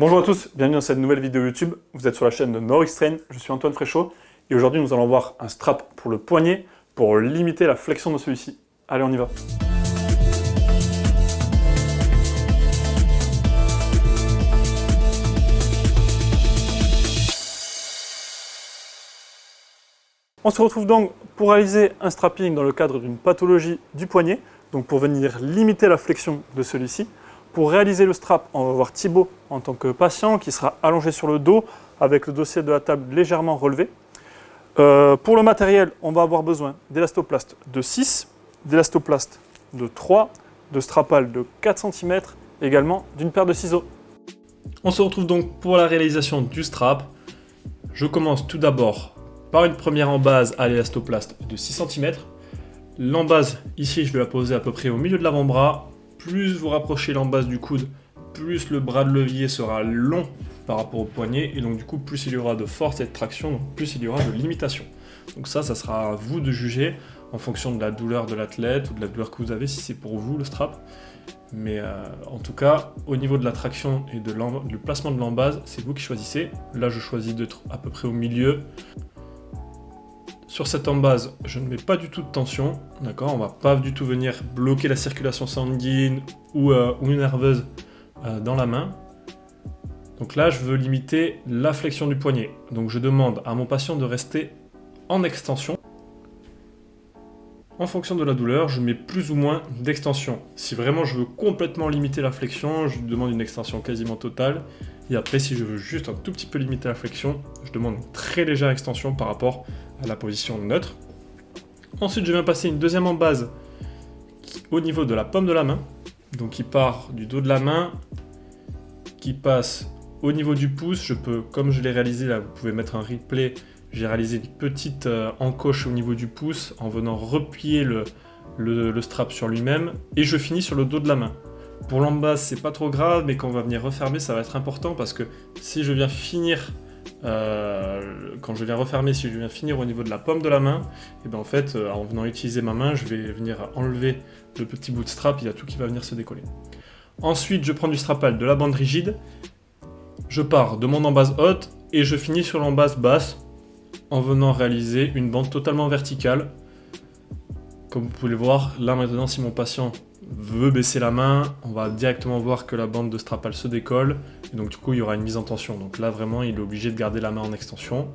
Bonjour à tous, bienvenue dans cette nouvelle vidéo YouTube. Vous êtes sur la chaîne de NorXtrain, je suis Antoine Fréchot et aujourd'hui nous allons voir un strap pour le poignet pour limiter la flexion de celui-ci. Allez, on y va. On se retrouve donc pour réaliser un strapping dans le cadre d'une pathologie du poignet, donc pour venir limiter la flexion de celui-ci. Pour réaliser le strap, on va voir Thibaut en tant que patient qui sera allongé sur le dos avec le dossier de la table légèrement relevé. Pour le matériel, on va avoir besoin d'élastoplast de 6, d'élastoplast de 3, de strapal de 4 cm, également d'une paire de ciseaux. On se retrouve donc pour la réalisation du strap. Je commence tout d'abord par une première embase à l'élastoplast de 6 cm. L'embase, ici, je vais la poser à peu près au milieu de l'avant-bras. Plus vous rapprochez l'embase du coude, plus le bras de levier sera long par rapport au poignet, et donc du coup, plus il y aura de force et de traction, donc plus il y aura de limitation. Donc ça sera à vous de juger en fonction de la douleur de l'athlète ou de la douleur que vous avez, si c'est pour vous le strap. Mais en tout cas, au niveau de la traction et du placement de l'embase, c'est vous qui choisissez. Là, je choisis d'être à peu près au milieu. Sur cette embase, je ne mets pas du tout de tension, d'accord. On va pas du tout venir bloquer la circulation sanguine ou nerveuse dans la main. Donc là, je veux limiter la flexion du poignet. Donc je demande à mon patient de rester en extension. En fonction de la douleur, je mets plus ou moins d'extension. Si vraiment je veux complètement limiter la flexion, je demande une extension quasiment totale. Et après, si je veux juste un tout petit peu limiter la flexion, je demande une très légère extension par rapport à la position neutre. Ensuite, je viens passer une deuxième embase au niveau de la paume de la main. Donc qui part du dos de la main, qui passe au niveau du pouce. Je peux, comme je l'ai réalisé là, vous pouvez mettre un replay. J'ai réalisé une petite encoche au niveau du pouce en venant replier le strap sur lui-même. Et je finis sur le dos de la main. Pour l'embase, c'est pas trop grave, mais quand on va venir refermer, ça va être important parce que si je viens finir, quand je viens refermer, si je viens finir au niveau de la paume de la main, et bien en fait, en venant utiliser ma main, je vais venir enlever le petit bout de strap, il y a tout qui va venir se décoller. Ensuite, je prends du strapal, de la bande rigide, je pars de mon embase haute et je finis sur l'embase basse en venant réaliser une bande totalement verticale. Comme vous pouvez le voir, là maintenant, si mon patient veut baisser la main, on va directement voir que la bande de strapal se décolle, et donc du coup il y aura une mise en tension. Donc là vraiment il est obligé de garder la main en extension.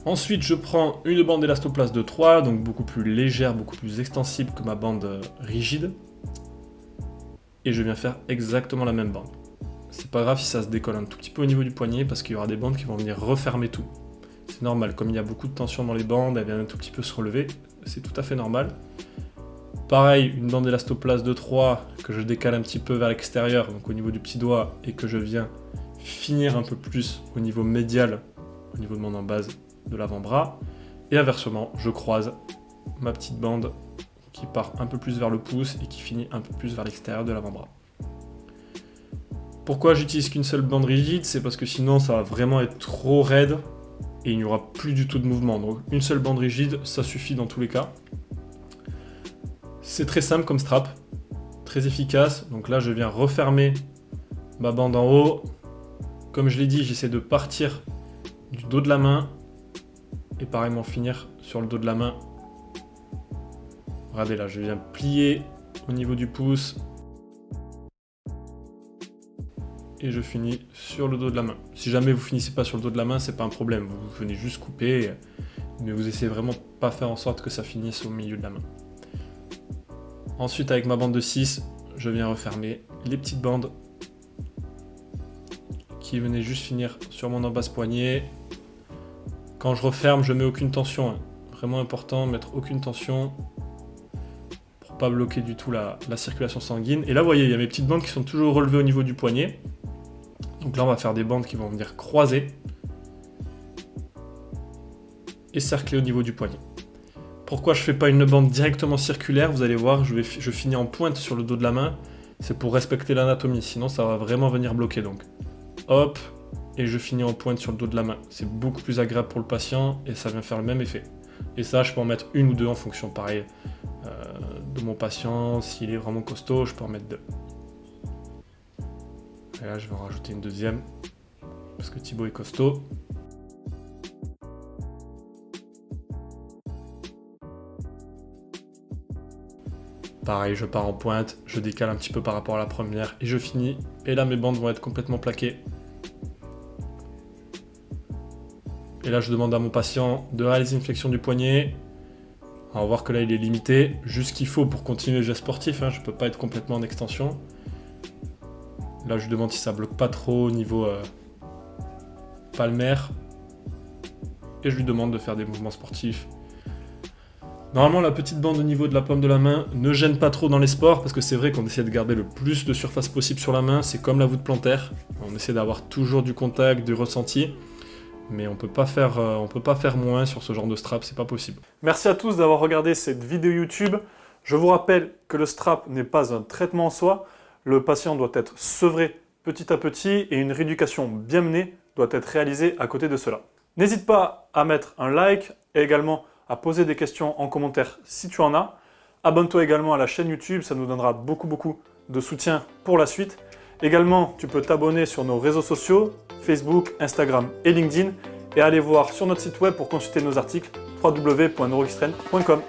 Ensuite je prends une bande élastoplast de 3, donc beaucoup plus légère, beaucoup plus extensible que ma bande rigide, et je viens faire exactement la même bande. C'est pas grave si ça se décolle un tout petit peu au niveau du poignet, parce qu'il y aura des bandes qui vont venir refermer tout. C'est normal, comme il y a beaucoup de tension dans les bandes, elles viennent un tout petit peu se relever, c'est tout à fait normal. Pareil, une bande élastoplast de 3 que je décale un petit peu vers l'extérieur, donc au niveau du petit doigt, et que je viens finir un peu plus au niveau médial, au niveau de mon embase de l'avant-bras. Et inversement, je croise ma petite bande qui part un peu plus vers le pouce et qui finit un peu plus vers l'extérieur de l'avant-bras. Pourquoi j'utilise qu'une seule bande rigide? C'est parce que sinon ça va vraiment être trop raide et il n'y aura plus du tout de mouvement. Donc une seule bande rigide, ça suffit dans tous les cas. C'est très simple comme strap, très efficace. Donc là, je viens refermer ma bande en haut. Comme je l'ai dit, j'essaie de partir du dos de la main et pareillement finir sur le dos de la main. Regardez là, je viens plier au niveau du pouce et je finis sur le dos de la main. Si jamais vous finissez pas sur le dos de la main, c'est pas un problème. Vous venez juste couper, mais vous essayez vraiment pas faire en sorte que ça finisse au milieu de la main. Ensuite, avec ma bande de 6, je viens refermer les petites bandes qui venaient juste finir sur mon embase poignet. Quand je referme, je mets aucune tension. Vraiment important, mettre aucune tension pour pas bloquer du tout la circulation sanguine. Et là, vous voyez, il y a mes petites bandes qui sont toujours relevées au niveau du poignet. Donc là, on va faire des bandes qui vont venir croiser et cercler au niveau du poignet. Pourquoi je ne fais pas une bande directement circulaire? Vous allez voir, je finis en pointe sur le dos de la main. C'est pour respecter l'anatomie, sinon ça va vraiment venir bloquer. Donc, hop, et je finis en pointe sur le dos de la main. C'est beaucoup plus agréable pour le patient et ça vient faire le même effet. Et ça, je peux en mettre une ou deux en fonction, pareil, de mon patient. S'il est vraiment costaud, je peux en mettre deux. Et là, je vais en rajouter une deuxième, parce que Thibaut est costaud. Pareil, je pars en pointe, je décale un petit peu par rapport à la première et je finis. Et là, mes bandes vont être complètement plaquées. Et là, je demande à mon patient de réaliser une flexion du poignet. On va voir que là, il est limité. Juste ce qu'il faut pour continuer le geste sportif. Hein. Je ne peux pas être complètement en extension. Là, je lui demande si ça bloque pas trop au niveau palmaire. Et je lui demande de faire des mouvements sportifs. Normalement, la petite bande au niveau de la paume de la main ne gêne pas trop dans les sports, parce que c'est vrai qu'on essaie de garder le plus de surface possible sur la main. C'est comme la voûte plantaire. On essaie d'avoir toujours du contact, du ressenti. Mais on peut pas faire moins sur ce genre de strap, c'est pas possible. Merci à tous d'avoir regardé cette vidéo YouTube. Je vous rappelle que le strap n'est pas un traitement en soi. Le patient doit être sevré petit à petit et une rééducation bien menée doit être réalisée à côté de cela. N'hésite pas à mettre un like et également à poser des questions en commentaire si tu en as. Abonne-toi également à la chaîne YouTube, ça nous donnera beaucoup de soutien pour la suite. Également, tu peux t'abonner sur nos réseaux sociaux, Facebook, Instagram et LinkedIn, et aller voir sur notre site web pour consulter nos articles www.neuroxtrend.com.